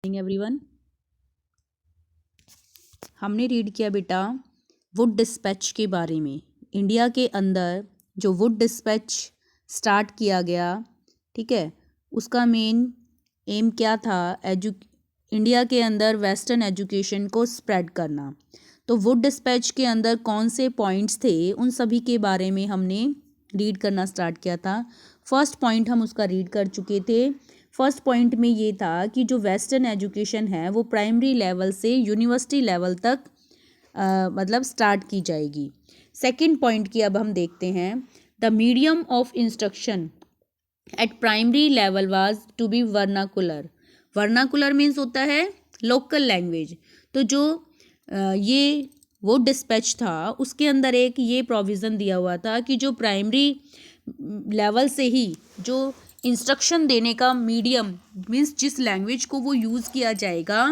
Everyone, हमने read किया बेटा वुड डिस्पैच के बारे में। इंडिया के अंदर जो वुड डिस्पैच स्टार्ट किया गया, ठीक है, उसका मेन एम क्या था? इंडिया के अंदर वेस्टर्न एजुकेशन को स्प्रेड करना। तो वुड डिस्पैच के अंदर कौन से पॉइंट्स थे, उन सभी के बारे में हमने रीड करना स्टार्ट किया था। फर्स्ट पॉइंट हम उसका रीड कर चुके थे। फर्स्ट पॉइंट में ये था कि जो वेस्टर्न एजुकेशन है वो प्राइमरी लेवल से यूनिवर्सिटी लेवल तक मतलब स्टार्ट की जाएगी। सेकंड पॉइंट की अब हम देखते हैं। The medium of instruction at primary level was to be vernacular. Vernacular means होता है लोकल लैंग्वेज। तो जो ये वो डिस्पैच था उसके अंदर एक ये प्रोविज़न दिया हुआ था कि जो प्राइमरी लेवल से ही जो इंस्ट्रक्शन देने का मीडियम मीन्स जिस लैंग्वेज को वो यूज़ किया जाएगा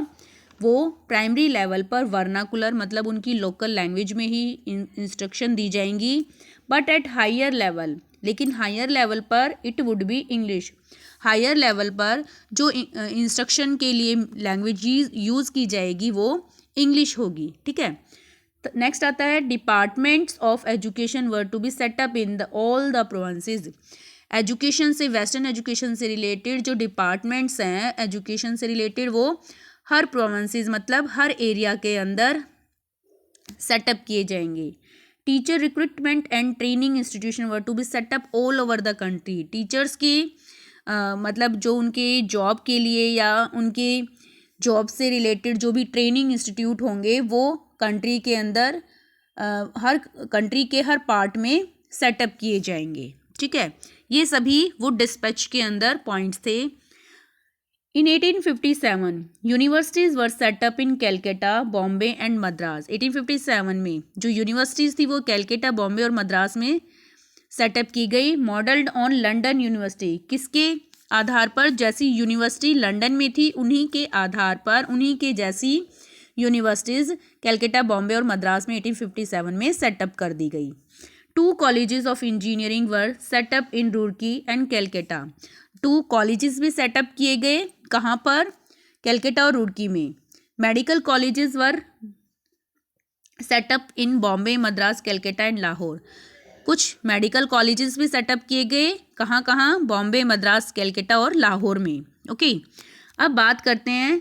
वो प्राइमरी लेवल पर वर्नाकुलर मतलब उनकी लोकल लैंग्वेज में ही इंस्ट्रक्शन दी जाएंगी। बट एट हायर लेवल, लेकिन हायर लेवल पर it would be English. Higher level पर जो इंस्ट्रक्शन के लिए लैंग्वेज यूज़ की जाएगी वो इंग्लिश होगी। ठीक है, नेक्स्ट आता है departments of education were to be set up in the all the provinces. Education से, वेस्टर्न एजुकेशन से रिलेटेड जो डिपार्टमेंट्स हैं एजुकेशन से रिलेटेड वो हर प्रोविंसेस मतलब हर एरिया के अंदर सेटअप किए जाएंगे। Teacher recruitment and training institution were to be set up all over the country. Teachers की मतलब जो उनके जॉब के लिए या उनके जॉब से रिलेटेड जो भी ट्रेनिंग इंस्टीट्यूट होंगे वो कंट्री के अंदर हर कंट्री के हर पार्ट में सेटअप किए जाएंगे। ठीक है, ये सभी वुड डिस्पैच के अंदर पॉइंट्स थे। इन 1857 universities were set up in Calcutta, Bombay and Madras. 1857 में जो यूनिवर्सिटीज़ थी वो कैलकाटा, बॉम्बे और मद्रास में सेटअप की गई। मॉडल्ड ऑन लंदन यूनिवर्सिटी, किसके आधार पर? जैसी यूनिवर्सिटी लंदन में थी उन्हीं के आधार पर उन्हीं के जैसी यूनिवर्सिटीज़ कैलकाटा, बॉम्बे और मद्रास में 1857 में सेटअप कर दी गई। 2 colleges of engineering were set up in Roorkee and Calcutta. 2 colleges भी सेटअप किए गए, कहाँ पर? कैलकाटा और रुड़की में। Medical colleges were set up in Bombay, Madras, Calcutta and Lahore. कुछ मेडिकल कॉलेजेस भी सेटअप किए गए, कहाँ कहाँ? बॉम्बे, मद्रास, कैलकाटा और लाहौर में। ओके, अब बात करते हैं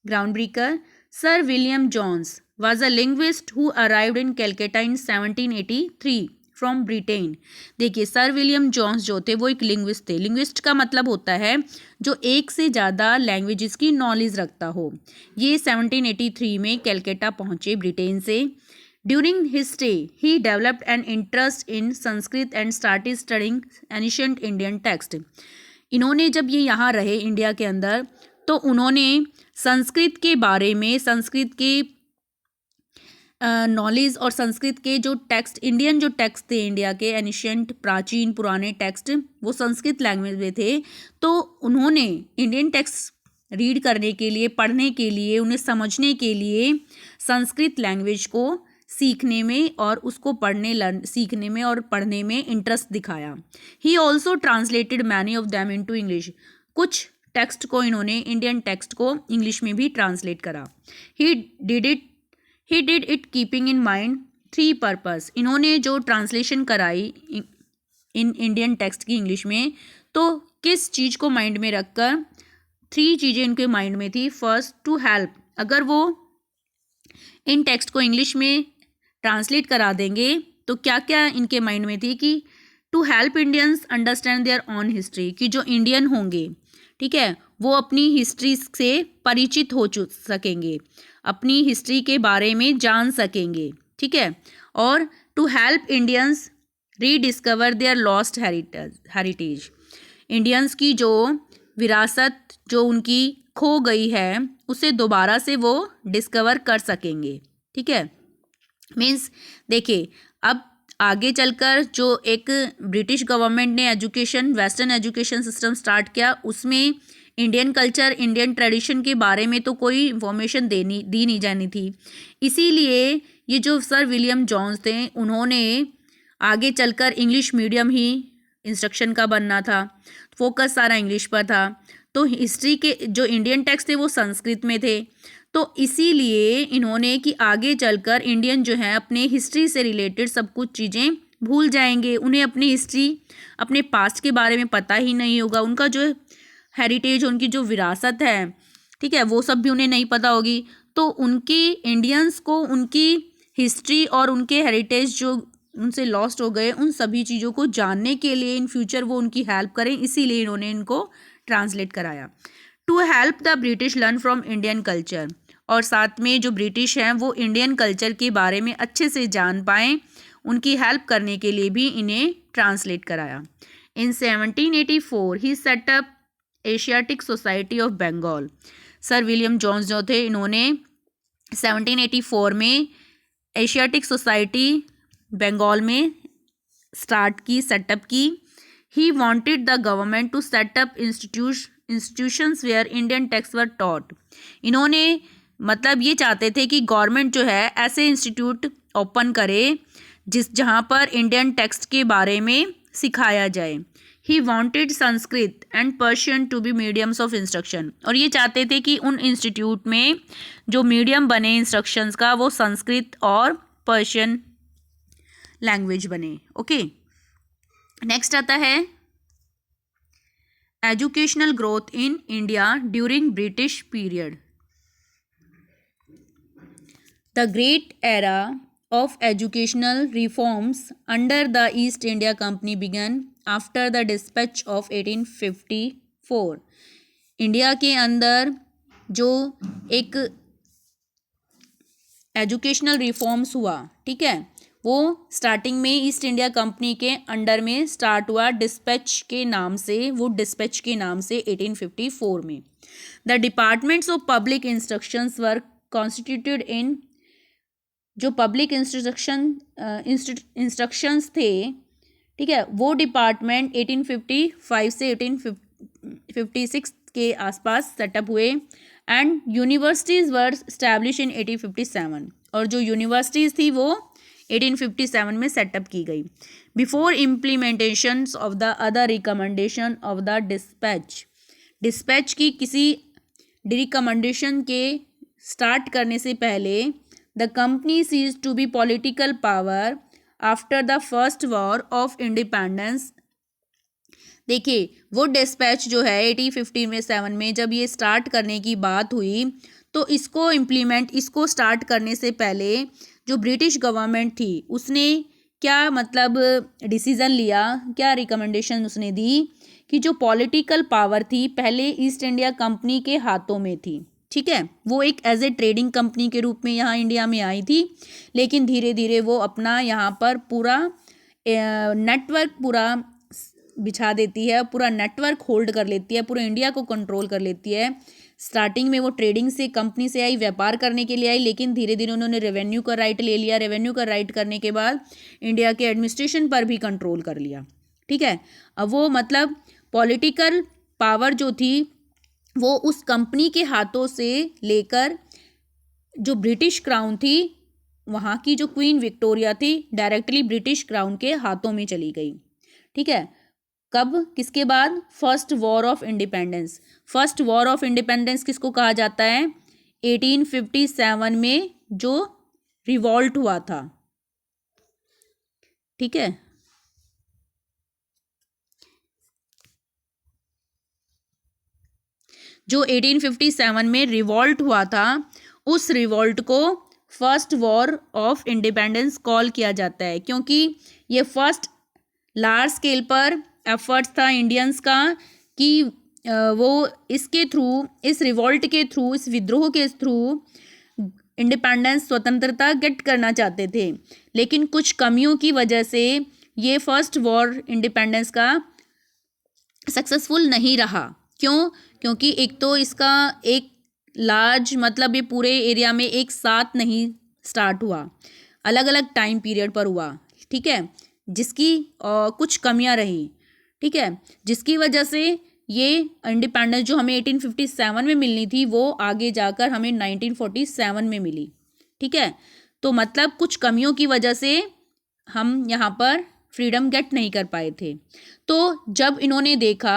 ground breaker. Sir William Jones was a linguist who arrived in Calcutta in 1783 from Britain. देखिए, सर विलियम जोन्स जो थे वो एक लिंग्विस्ट थे। लिंग्विस्ट का मतलब होता है जो एक से ज़्यादा लैंग्वेजेस की नॉलेज रखता हो। ये 1783 में कैलकाटा पहुँचे ब्रिटेन से। During his stay he developed an interest in Sanskrit and started studying ancient Indian text. इन्होंने जब ये यहाँ रहे इंडिया के अंदर तो उन्होंने संस्कृत के बारे में, संस्कृत के नॉलेज और संस्कृत के जो टेक्स्ट, इंडियन जो टेक्स्ट थे इंडिया के एनिशिएंट, प्राचीन पुराने टेक्स्ट वो संस्कृत लैंग्वेज में थे। तो उन्होंने इंडियन टेक्स्ट रीड करने के लिए, पढ़ने के लिए, उन्हें समझने के लिए संस्कृत लैंग्वेज को सीखने में और उसको सीखने में और पढ़ने में इंटरेस्ट दिखाया। He also translated many of them into English. कुछ टेक्स्ट को इन्होंने, इंडियन टेक्स्ट को इंग्लिश में भी ट्रांसलेट करा। He did it keeping in mind 3 purpose. इन्होंने जो ट्रांसलेशन कराई इन इंडियन टेक्स्ट की इंग्लिश में, तो किस चीज़ को माइंड में रखकर? 3 चीज़ें इनके माइंड में थी। फर्स्ट, टू हेल्प, अगर वो इन टेक्स्ट को इंग्लिश में ट्रांसलेट करा देंगे तो क्या क्या इनके माइंड में थी कि to help Indians understand their own history, कि जो इंडियन होंगे, ठीक है, वो अपनी हिस्ट्री से परिचित हो सकेंगे, अपनी हिस्ट्री के बारे में जान सकेंगे। ठीक है, और to help Indians rediscover their lost heritage, Indians की जो विरासत जो उनकी खो गई है उसे दोबारा से वो डिस्कवर कर सकेंगे। ठीक है, मीन्स देखिए, अब आगे चलकर जो एक ब्रिटिश गवर्नमेंट ने education, western education system start किया, उसमें इंडियन कल्चर, इंडियन ट्रेडिशन के बारे में तो कोई इन्फॉर्मेशन दी नहीं जानी थी। इसीलिए ये जो सर विलियम जोन्स थे उन्होंने आगे चलकर इंग्लिश मीडियम ही इंस्ट्रक्शन का बनना था, फोकस सारा इंग्लिश पर था। तो हिस्ट्री के जो इंडियन टेक्स्ट थे वो संस्कृत में थे, तो इसीलिए इन्होंने कि आगे चलकर इंडियन जो है अपने हिस्ट्री से रिलेटेड सब कुछ चीज़ें भूल जाएंगे, उन्हें अपनी हिस्ट्री अपने पास्ट के बारे में पता ही नहीं होगा, उनका जो हेरिटेज, उनकी जो विरासत है, ठीक है, वो सब भी उन्हें नहीं पता होगी। तो उनकी इंडियंस को उनकी हिस्ट्री और उनके हेरिटेज जो उनसे लॉस्ट हो गए, उन सभी चीज़ों को जानने के लिए इन फ्यूचर वो उनकी हेल्प करें, इसीलिए इन्होंने इनको ट्रांसलेट कराया। To help the British learn from Indian culture, और साथ में जो ब्रिटिश हैं वो इंडियन कल्चर के बारे में अच्छे से जान पाएँ, उनकी हेल्प करने के लिए भी इन्हें ट्रांसलेट कराया। इन 1784 ही setup Asiatic Society of Bengal. Sir William Jones जो थे, इन्होंने 1784 में एशियाटिक सोसाइटी बंगाल में स्टार्ट की, सेटअप की। He wanted the government to set up institutions where Indian text were taught. इन्होंने मतलब ये चाहते थे कि गवर्नमेंट जो है ऐसे इंस्टीट्यूट ओपन करे जहाँ पर इंडियन टेक्स्ट के बारे में सिखाया जाए। He wanted Sanskrit and Persian to be mediums of instruction, और ये चाहते थे कि उन इंस्टीट्यूट में जो मीडियम बने इंस्ट्रक्शंस का वो संस्कृत और पर्शियन लैंग्वेज बने। ओके, नेक्स्ट आता है educational growth in India during British period. The great era of educational reforms under the East India Company began after the dispatch of 1854। India के अंदर जो एक एजुकेशनल रिफॉर्म्स हुआ, ठीक है, वो स्टार्टिंग में ईस्ट इंडिया कंपनी के अंडर में स्टार्ट हुआ डिस्पैच के नाम से, वो डिस्पैच के नाम से 1854 में। The departments of public instructions were constituted इन, जो पब्लिक इंस्ट्रक्शंस थे, ठीक है, वो डिपार्टमेंट 1855 से 1856 के आसपास सेटअप हुए। And universities were establish in 1857, और जो यूनिवर्सिटीज़ थी वो 1857 में सेटअप की गई। Before implementation of the other recommendation of the dispatch की किसी रिकमेंडेशन के स्टार्ट करने से पहले The company ceased to be political power after the first war of independence। देखिए, वो डिस्पैच जो है 1857 में जब ये स्टार्ट करने की बात हुई, तो इसको स्टार्ट करने से पहले जो ब्रिटिश गवर्नमेंट थी उसने क्या मतलब डिसीज़न लिया, क्या रिकमेंडेशन उसने दी कि जो पॉलिटिकल पावर थी पहले ईस्ट इंडिया कंपनी के हाथों में थी, ठीक है, वो एक एज ए ट्रेडिंग कंपनी के रूप में यहाँ इंडिया में आई थी, लेकिन धीरे धीरे वो अपना यहाँ पर पूरा नेटवर्क पूरा बिछा देती है, पूरा नेटवर्क होल्ड कर लेती है, पूरे इंडिया को कंट्रोल कर लेती है। स्टार्टिंग में वो ट्रेडिंग से कंपनी से आई, व्यापार करने के लिए आई, लेकिन धीरे धीरे उन्होंने रेवेन्यू का राइट ले लिया। रेवेन्यू का राइट करने के बाद इंडिया के एडमिनिस्ट्रेशन पर भी कंट्रोल कर लिया, ठीक है। अब वो मतलब पॉलिटिकल पावर जो थी वो उस कंपनी के हाथों से लेकर जो ब्रिटिश क्राउन थी, वहाँ की जो क्वीन विक्टोरिया थी, डायरेक्टली ब्रिटिश क्राउन के हाथों में चली गई, ठीक है। कब, किसके बाद? First war of independence. First war of independence किसको कहा जाता है? 1857 में जो रिवॉल्ट हुआ था, ठीक है। जो 1857 में रिवॉल्ट हुआ था, उस रिवॉल्ट को first war of independence call किया जाता है, क्योंकि ये फर्स्ट लार्ज स्केल पर एफर्ट्स था इंडियंस का कि वो इसके थ्रू, इस रिवॉल्ट के थ्रू, इस विद्रोह के थ्रू इंडिपेंडेंस, स्वतंत्रता गेट करना चाहते थे, लेकिन कुछ कमियों की वजह से ये फर्स्ट वॉर इंडिपेंडेंस का सक्सेसफुल नहीं रहा। क्यों? क्योंकि एक तो इसका एक लार्ज मतलब ये पूरे एरिया में एक साथ नहीं स्टार्ट हुआ, अलग अलग टाइम पीरियड पर हुआ, ठीक है, जिसकी कुछ कमियां रही, ठीक है, जिसकी वजह से ये इंडिपेंडेंस जो हमें 1857 में मिलनी थी वो आगे जाकर हमें 1947 में मिली, ठीक है। तो मतलब कुछ कमियों की वजह से हम यहाँ पर फ्रीडम गेट नहीं कर पाए थे। तो जब इन्होंने देखा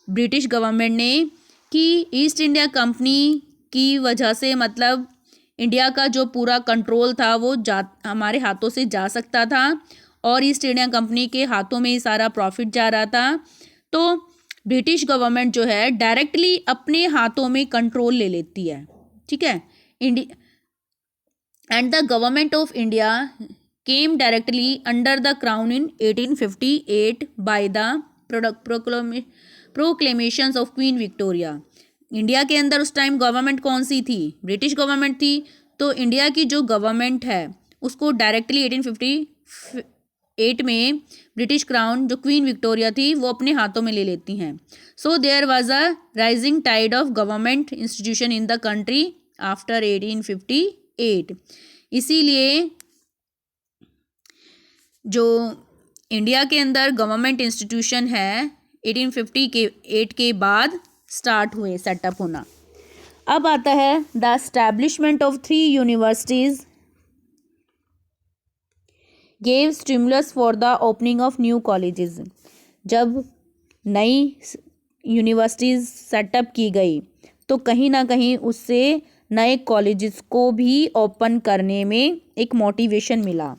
ब्रिटिश गवर्नमेंट ने कि ईस्ट इंडिया कंपनी की वजह से मतलब इंडिया का जो पूरा कंट्रोल था वो हमारे हाथों से जा सकता था और ईस्ट इंडिया कंपनी के हाथों में ही सारा प्रॉफिट जा रहा था। तो ब्रिटिश गवर्नमेंट जो है डायरेक्टली अपने हाथों में कंट्रोल ले लेती है, ठीक है। And the government of India came directly under the crown in 1858 by the proclamations of Queen Victoria. India के अंदर उस टाइम गवर्नमेंट कौन सी थी? ब्रिटिश गवर्नमेंट थी। तो इंडिया की जो गवर्नमेंट है उसको डायरेक्टली 1858 में ब्रिटिश क्राउन जो क्वीन विक्टोरिया थी वो अपने हाथों में ले लेती हैं। So there was a rising tide of government institution in the country after 1858। इसीलिए जो इंडिया के अंदर गवर्नमेंट इंस्टीट्यूशन है 1858 के बाद स्टार्ट हुए सेटअप होना। अब आता है the establishment of 3 universities gave stimulus for the opening of new colleges. जब नई यूनिवर्सिटीज़ सेटअप की गई तो कहीं ना कहीं उससे नए कॉलेजेस को भी ओपन करने में एक मोटिवेशन मिला।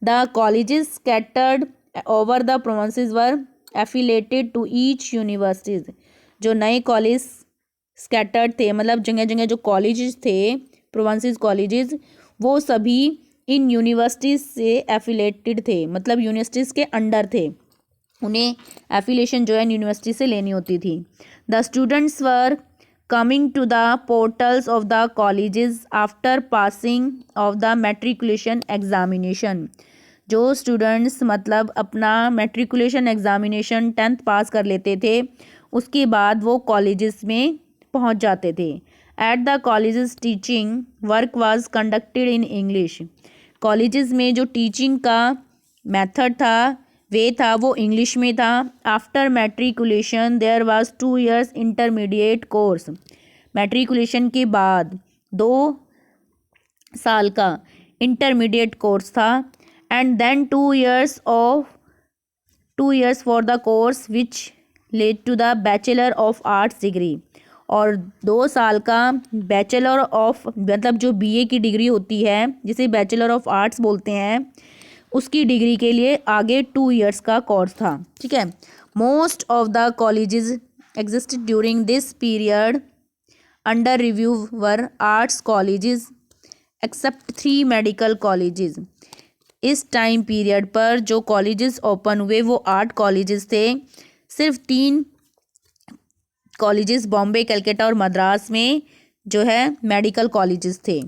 The colleges scattered over the provinces were affiliated to each universities. जो नए कॉलेज स्कैटर्ड थे मतलब जगह जगह जो कॉलेजेस थे प्रोविंसेस कॉलेजेस वो सभी इन यूनिवर्सिटीज़ से एफिलेटेड थे, मतलब यूनिवर्सिटीज़ के अंडर थे। उन्हें एफिलेशन जो है यूनिवर्सिटी से लेनी होती थी। The students were coming to the portals of the colleges after passing of the matriculation examination. जो स्टूडेंट्स मतलब अपना मैट्रिकुलेशन एग्जामिनेशन 10th पास कर लेते थे उसके बाद वो कॉलेजेस में पहुंच जाते थे। At the colleges teaching work was conducted in English. Colleges में जो टीचिंग का मेथड था वे था वो इंग्लिश में था। After matriculation there was 2 years intermediate course. Matriculation के बाद 2 साल का इंटरमीडिएट कोर्स था। And then 2 years for the course which led to the bachelor of arts degree. और 2 साल का बैचलर ऑफ मतलब जो बीए की डिग्री होती है जिसे बैचलर ऑफ आर्ट्स बोलते हैं उसकी डिग्री के लिए आगे 2 years का कोर्स था, ठीक है। Most of the colleges existed during this period under review were arts colleges except 3 medical colleges. इस टाइम पीरियड पर जो कॉलेजेस ओपन हुए वो 8 कॉलेजेस थे। सिर्फ 3 कॉलेजेस बॉम्बे, कलकत्ता और मद्रास में जो है मेडिकल कॉलेजेस थे।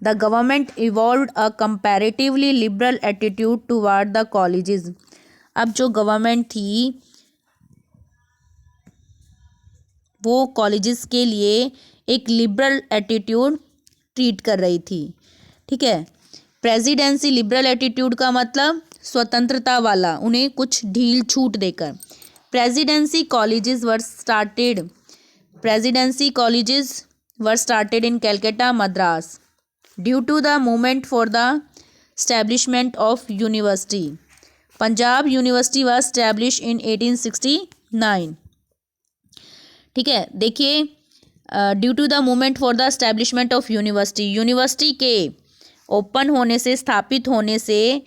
The government evolved a comparatively liberal attitude toward the colleges. अब जो गवर्नमेंट थी वो कॉलेजेस के लिए एक लिबरल एटीट्यूड ट्रीट कर रही थी, ठीक है। प्रेसिडेंसी लिबरल एटीट्यूड का मतलब स्वतंत्रता वाला, उन्हें कुछ ढील छूट देकर। Presidency colleges were started in Calcutta, Madras due to the movement for the establishment of university. Punjab university was establish in 1869, ठीक है। देखिए due to the movement for the establishment of university के ओपन होने से, स्थापित होने से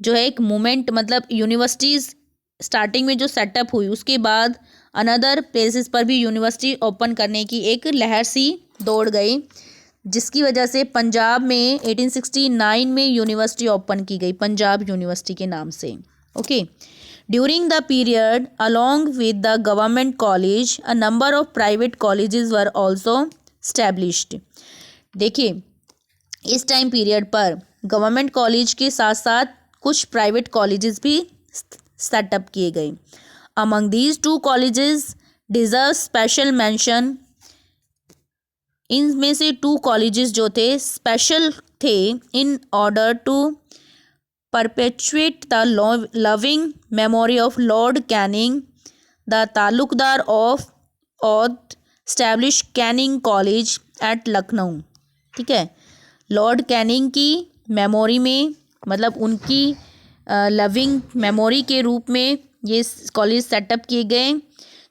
जो है एक मूवमेंट मतलब यूनिवर्सिटीज़ स्टार्टिंग में जो सेटअप हुई उसके बाद अनदर प्लेसेस पर भी यूनिवर्सिटी ओपन करने की एक लहर सी दौड़ गई, जिसकी वजह से पंजाब में 1869 में यूनिवर्सिटी ओपन की गई पंजाब यूनिवर्सिटी के नाम से, okay. During the period along with the government college a number of private colleges were also established. देखिए इस टाइम पीरियड पर गवर्नमेंट कॉलेज के साथ साथ कुछ प्राइवेट कॉलेजेस भी सेटअप किए गए। Among these 2 colleges deserve special mention. इनमें से 2 कॉलेजेस जो थे स्पेशल थे in order to perpetuate the loving memory of Lord Canning, the taluqdar of Oudh establish Canning College at Lucknow, ठीक है। लॉर्ड कैनिंग की मेमोरी में मतलब उनकी लविंग मेमोरी के रूप में ये कॉलेज सेटअप किए गए।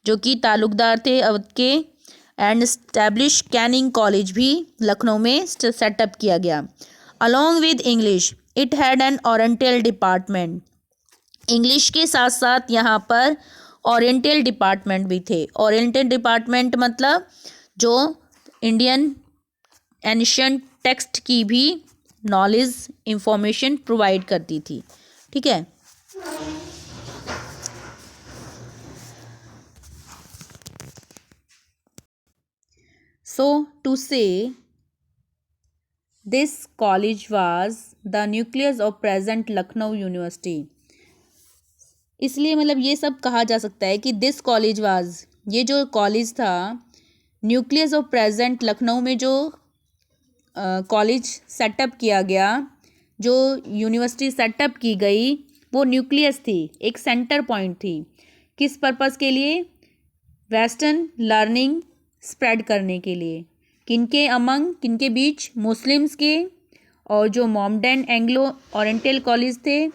जो कि ताल्लुकदार थे अवध के, एंड एस्टैब्लिश कैनिंग कॉलेज भी लखनऊ में सेटअप किया गया। Along with English it had an oriental department. English के साथ साथ यहाँ पर ओरिएंटल डिपार्टमेंट भी थे। ओरिएंटल डिपार्टमेंट मतलब जो इंडियन एंशिएंट टेक्स्ट की भी नॉलेज इंफॉर्मेशन प्रोवाइड करती थी। ठीक है। सो टू से this college was the nucleus of present Lucknow university. इसलिए मतलब ये सब कहा जा सकता है कि दिस कॉलेज वाज, ये जो कॉलेज था, न्यूक्लियस ऑफ प्रेजेंट लखनऊ में जो कॉलेज सेटअप किया गया, जो यूनिवर्सिटी सेटअप की गई, वो न्यूक्लियस थी, एक सेंटर पॉइंट थी। किस पर्पस के लिए? वेस्टर्न लर्निंग स्प्रेड करने के लिए। किनके अमंग, किनके बीच? मुस्लिम्स के। और जो मोहम्मडन एंग्लो ओरिएंटल कॉलेज थे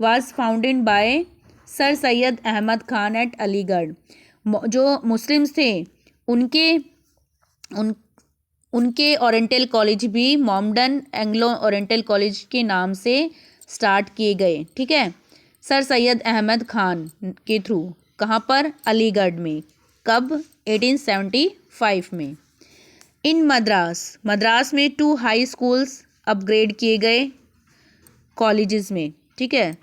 was founded by sir Syed Ahmad Khan at Aligarh. जो मुस्लिम्स थे उनके ओरिएंटल कॉलेज भी मोहम्मडन एंग्लो ओरिएंटल कॉलेज के नाम से स्टार्ट किए गए। ठीक है, सर सैयद अहमद खान के थ्रू। कहाँ पर? अलीगढ़ में। कब? 1875 में। इन मद्रास में 2 हाई स्कूल्स अपग्रेड किए गए कॉलेजेस में। ठीक है,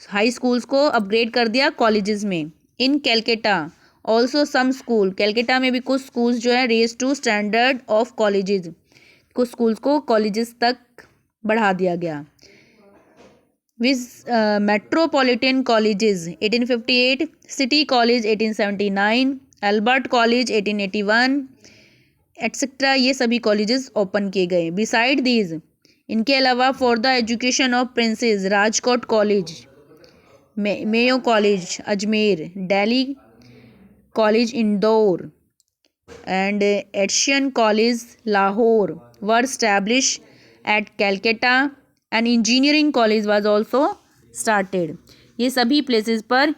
हाई स्कूल्स को अपग्रेड कर दिया कॉलेजेस में। In Calcutta also some school, Calcutta में भी कुछ स्कूल्स जो है raise to standard of colleges, कुछ स्कूल्स को कॉलेजेस तक बढ़ा दिया गया। Viz metropolitan colleges 1858, city college 1879, Albert college 1881 etcetera, ये सभी कॉलेजेस ओपन किए गए। बिसाइड दीज, इनके अलावा for the education of princes, Rajkot college, Mayo college Ajmer, Delhi college Indore and Asian college Lahore were establish at Calcutta and engineering college was also started. ये सभी places पर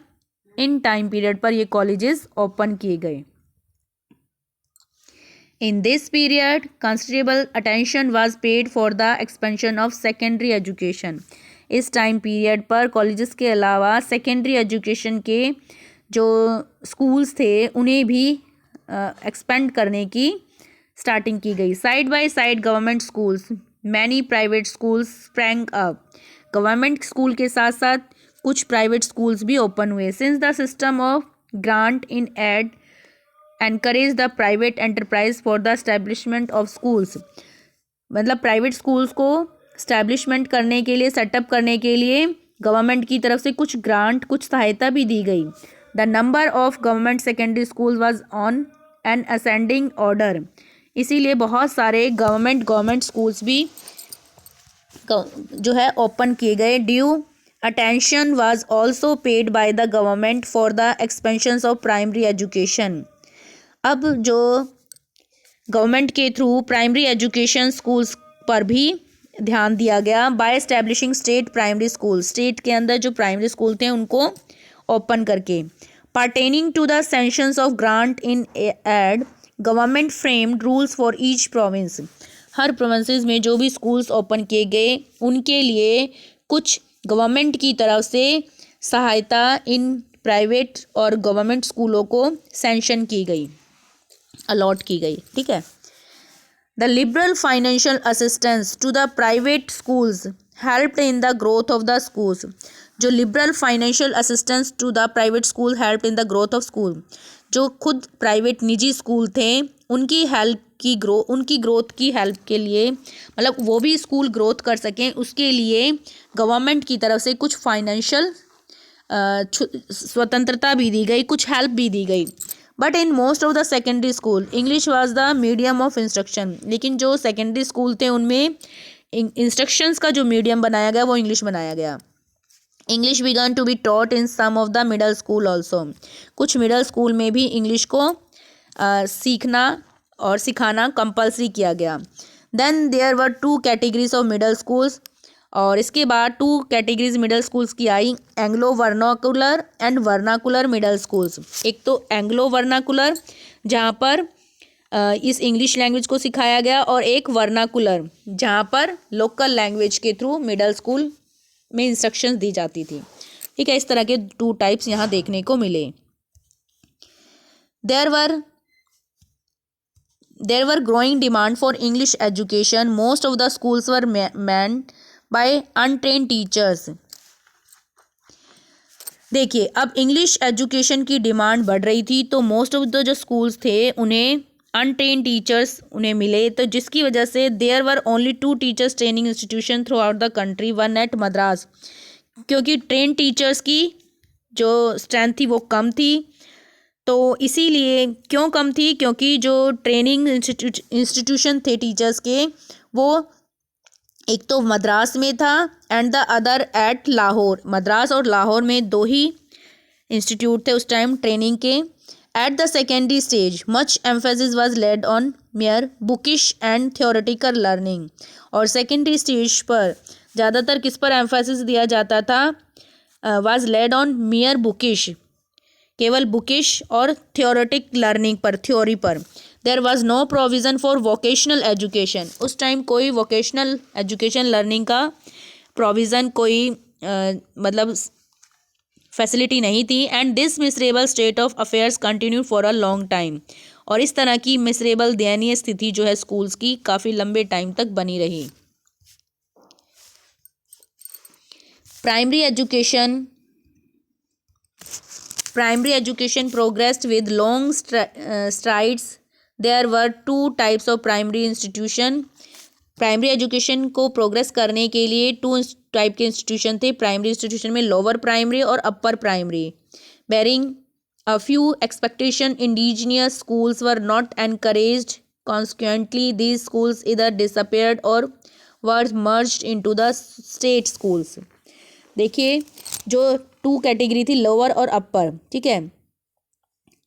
in time period पर ये कॉलेजेस ओपन किए गए। In this period, considerable attention was paid for the expansion of secondary education. इस time period पर colleges के अलावा सेकेंडरी एजुकेशन के जो स्कूल्स थे उन्हें भी एक्सपेंड करने की स्टार्टिंग की गई। Side by side government schools, many private schools sprang up. Government school के साथ साथ कुछ प्राइवेट स्कूल्स भी ओपन हुए। Since the system of grant in aid encourage the private enterprise for the establishment of schools, मतलब private schools को establishment करने के लिए, सेटअप करने के लिए गवर्नमेंट की तरफ से कुछ ग्रांट, कुछ सहायता भी दी गई। The number of government secondary school was on an ascending order. इसीलिए बहुत सारे गवर्नमेंट स्कूल्स भी जो है ओपन किए गए। Due attention was also paid by the government for the expansion of primary education. अब जो गवर्नमेंट के थ्रू प्राइमरी एजुकेशन स्कूल्स पर भी ध्यान दिया गया। By establishing state primary school, state के अंदर जो प्राइमरी स्कूल थे उनको ओपन करके। Pertaining to the sanctions of grant in aid, government framed rules for each province. हर प्रोविंसेस में जो भी स्कूल्स ओपन किए गए उनके लिए कुछ गवर्नमेंट की तरफ से सहायता इन प्राइवेट और गवर्नमेंट स्कूलों को सेंशन की गई, अलॉट की गई। ठीक है। The liberal financial assistance to the private schools helped in the growth of the schools. जो liberal financial assistance to the private school helped in the growth of school, जो खुद प्राइवेट निजी स्कूल थे उनकी ग्रोथ की help के लिए, मतलब वो भी स्कूल ग्रोथ कर सकें उसके लिए गवर्नमेंट की तरफ से कुछ फाइनेंशियल स्वतंत्रता भी दी गई, कुछ हेल्प भी दी गई। But in most of the secondary school English was the medium of instruction. लेकिन जो सेकेंडरी स्कूल थे उनमें इंस्ट्रक्शंस का जो मीडियम बनाया गया वो इंग्लिश बनाया गया। English began to be taught in some of the middle school also. कुछ मिडल स्कूल में भी इंग्लिश को सीखना और सिखाना कंपल्सरी किया गया। Then there were 2 categories of middle schools. और इसके बाद 2 कैटेगरीज मिडिल स्कूल्स की आई, Anglo vernacular and vernacular middle schools. एक तो एंग्लो वर्नाकुलर जहाँ पर इस इंग्लिश लैंग्वेज को सिखाया गया, और एक वर्नाकुलर जहाँ पर लोकल लैंग्वेज के थ्रू मिडिल स्कूल में इंस्ट्रक्शंस दी जाती थी। ठीक है, इस तरह के 2 टाइप्स यहाँ देखने को मिले। There were growing demand for English education. Most of the schools were manned by untrained teachers. देखिए, अब इंग्लिश एजुकेशन की डिमांड बढ़ रही थी, तो मोस्ट ऑफ द जो स्कूल्स थे उन्हें अनट्रेन टीचर्स उन्हें मिले, तो जिसकी वजह से there were only 2 teachers training institution throughout the country, one at Madras, क्योंकि ट्रेन टीचर्स की जो स्ट्रेंथ थी वो कम थी। तो इसीलिए क्यों कम थी, क्योंकि जो ट्रेनिंग इंस्टीट्यूशन थे टीचर्स के, वो एक तो मद्रास में था and the other at Lahore. Madras और लाहौर में 2 ही इंस्टीट्यूट थे उस टाइम ट्रेनिंग के। At the secondary stage much emphasis was laid on mere bookish and theoretical learning. और सेकेंडरी स्टेज पर ज़्यादातर किस पर एम्फेसिस दिया जाता था, was laid on mere bookish, केवल बुकिश और थियोरेटिक लर्निंग पर, थ्योरी पर। There was no provision for vocational education. उस टाइम कोई वोकेशनल एजुकेशन लर्निंग का प्रोविज़न, कोई मतलब फैसिलिटी नहीं थी। And this miserable state of affairs continue for a long time. और इस तरह की मिसरेबल दयनीय स्थिति जो है स्कूल्स की काफ़ी लंबे टाइम तक बनी रही। Primary education progressed with long strides. There were 2 types of primary institution. Primary education को प्रोग्रेस करने के लिए 2 टाइप के इंस्टीट्यूशन थे प्राइमरी इंस्टीट्यूशन में, लोअर प्राइमरी और upper primary. Barring a few expectation, indigenous schools were not encouraged, consequently these schools इधर disappeared और were merged into the state schools. देखिए, जो 2 कैटेगरी थी, लोअर और अपर, ठीक है।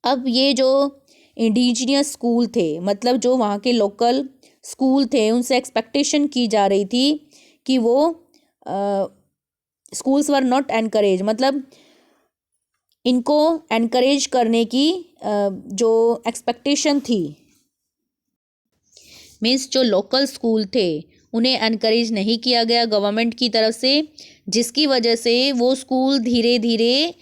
अब ये जो इंडिजिनियस स्कूल थे, मतलब जो वहाँ के लोकल स्कूल थे, उनसे एक्सपेक्टेशन की जा रही थी कि वो स्कूल्स वर नॉट एनकरेज, मतलब इनको एनकरेज करने की जो एक्सपेक्टेशन थी, मीन्स जो लोकल स्कूल थे उन्हें एनकरेज नहीं किया गया गवर्नमेंट की तरफ से, जिसकी वजह से वो स्कूल धीरे धीरे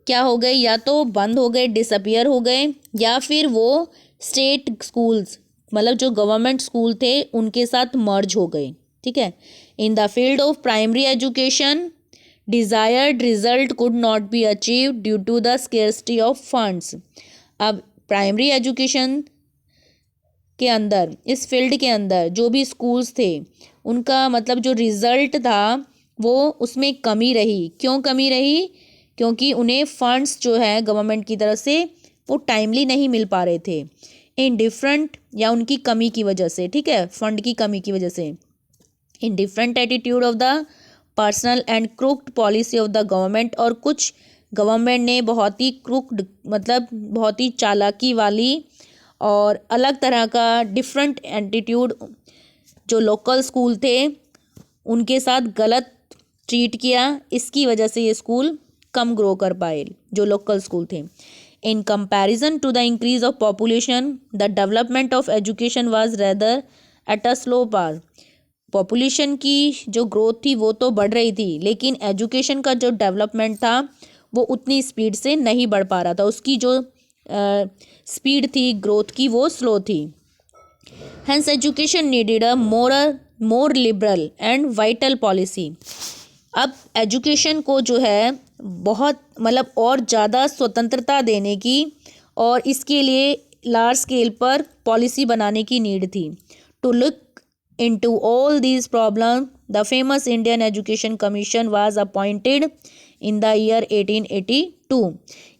क्या हो गए, या तो बंद हो गए, डिसअपियर हो गए, या फिर वो स्टेट स्कूल्स, मतलब जो गवर्नमेंट स्कूल थे उनके साथ मर्ज हो गए। ठीक है, in the field of primary education desired result could not be achieve due to the scarcity of funds. अब प्राइमरी एजुकेशन के अंदर, इस फील्ड के अंदर जो भी स्कूल्स थे उनका मतलब जो रिज़ल्ट था वो उसमें कमी रही। क्यों कमी रही? क्योंकि उन्हें फंड्स जो है गवर्नमेंट की तरफ से वो टाइमली नहीं मिल पा रहे थे, इन डिफरेंट, या उनकी कमी की वजह से, ठीक है, फंड की कमी की वजह से। In different attitude of the personal and crooked policy of the government, और कुछ गवर्नमेंट ने बहुत ही क्रूक्ड, मतलब बहुत ही चालाकी वाली और अलग तरह का डिफरेंट एटीट्यूड जो लोकल स्कूल थे उनके साथ गलत ट्रीट किया। इसकी वजह से ये स्कूल कम ग्रो कर पाए जो लोकल स्कूल थे। In comparison to the increase of population the development of education was rather at a slow pace. Population की जो ग्रोथ थी वो तो बढ़ रही थी, लेकिन एजुकेशन का जो डेवलपमेंट था वो उतनी स्पीड से नहीं बढ़ पा रहा था। उसकी जो स्पीड थी ग्रोथ की वो स्लो थी। Hence education needed a more liberal and vital policy. अब एजुकेशन को जो है बहुत मतलब और ज़्यादा स्वतंत्रता देने की और इसके लिए लार्ज स्केल पर पॉलिसी बनाने की नीड थी। To look into all these problems, the famous Indian Education Commission was appointed in the year 1882।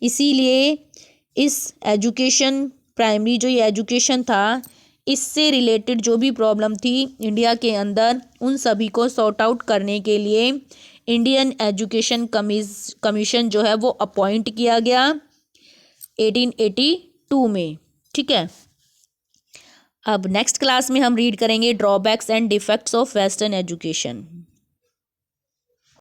इसीलिए इस एजुकेशन, प्राइमरी जो ये एजुकेशन था, इससे रिलेटेड जो भी प्रॉब्लम थी इंडिया के अंदर, उन सभी को सॉर्ट आउट करने के लिए इंडियन एजुकेशन कमीशन जो है वो अपॉइंट किया गया 1882 में। ठीक है, अब नेक्स्ट क्लास में हम रीड करेंगे drawbacks and defects of western education.